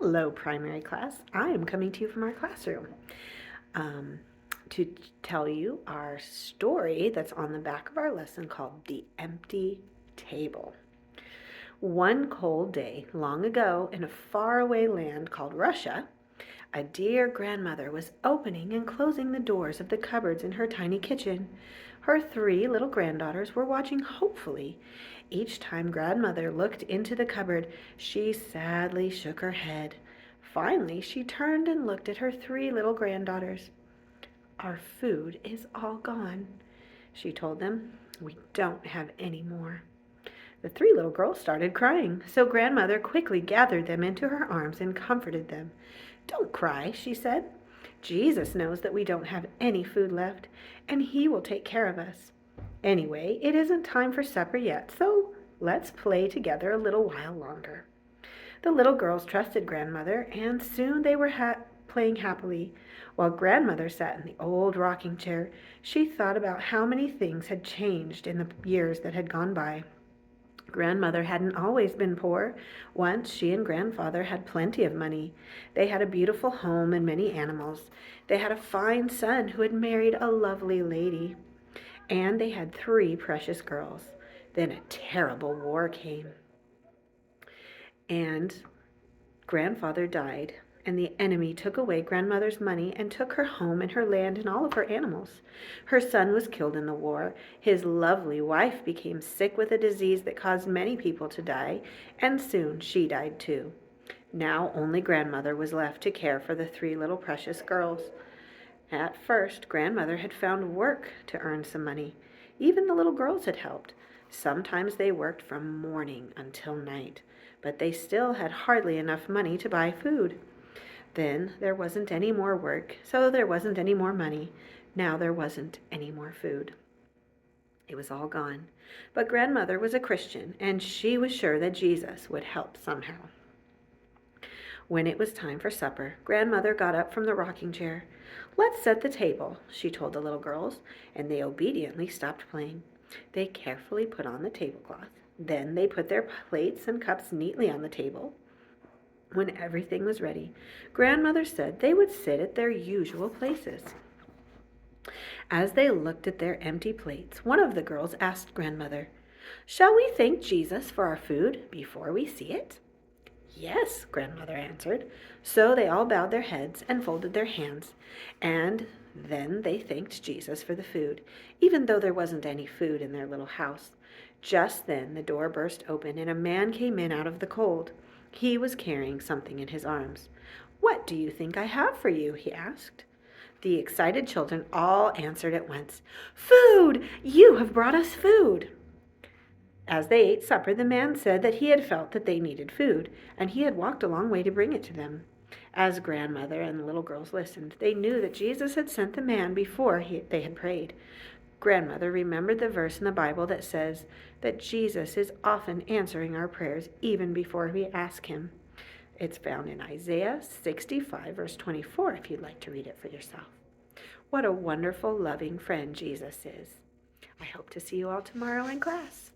Hello, primary class. I am coming to you from our classroom to tell you our story that's on the back of our lesson called The Empty Table. One cold day, long ago, in a faraway land called Russia, a dear grandmother was opening and closing the doors of the cupboards in her tiny kitchen. Her 3 little granddaughters were watching hopefully. Each time grandmother looked into the cupboard, she sadly shook her head. Finally, she turned and looked at her 3 little granddaughters. "Our food is all gone," she told them. "We don't have any more." The 3 little girls started crying, so grandmother quickly gathered them into her arms and comforted them. "Don't cry," she said. "Jesus knows that we don't have any food left, and he will take care of us. Anyway, it isn't time for supper yet, so let's play together a little while longer." The little girls trusted grandmother, and soon they were playing happily. While grandmother sat in the old rocking chair, she thought about how many things had changed in the years that had gone by. Grandmother hadn't always been poor. Once she and grandfather had plenty of money. They had a beautiful home and many animals. They had a fine son who had married a lovely lady. And they had 3 precious girls. Then a terrible war came. And grandfather died, and the enemy took away grandmother's money and took her home and her land and all of her animals. Her son was killed in the war. His lovely wife became sick with a disease that caused many people to die, and soon she died too. Now only grandmother was left to care for the 3 little precious girls. At first, grandmother had found work to earn some money. Even the little girls had helped. Sometimes they worked from morning until night, but they still had hardly enough money to buy food. Then there wasn't any more work, so there wasn't any more money. Now there wasn't any more food. It was all gone. But grandmother was a Christian, and she was sure that Jesus would help somehow. When it was time for supper, grandmother got up from the rocking chair. "Let's set the table," she told the little girls, and they obediently stopped playing. They carefully put on the tablecloth. Then they put their plates and cups neatly on the table. When everything was ready, grandmother said they would sit at their usual places. As they looked at their empty plates, one of the girls asked grandmother, "Shall we thank Jesus for our food before we see it?" "Yes," grandmother answered. So they all bowed their heads and folded their hands, and then they thanked Jesus for the food, even though there wasn't any food in their little house. Just then the door burst open and a man came in out of the cold. He was carrying something in his arms. "What do you think I have for you?" he asked. The excited children all answered at once, "Food! You have brought us food!" As they ate supper, the man said that he had felt that they needed food, and he had walked a long way to bring it to them. As grandmother and the little girls listened, they knew that Jesus had sent the man before they had prayed. Grandmother remembered the verse in the Bible that says that Jesus is often answering our prayers even before we ask him. It's found in Isaiah 65, verse 24, if you'd like to read it for yourself. What a wonderful, loving friend Jesus is. I hope to see you all tomorrow in class.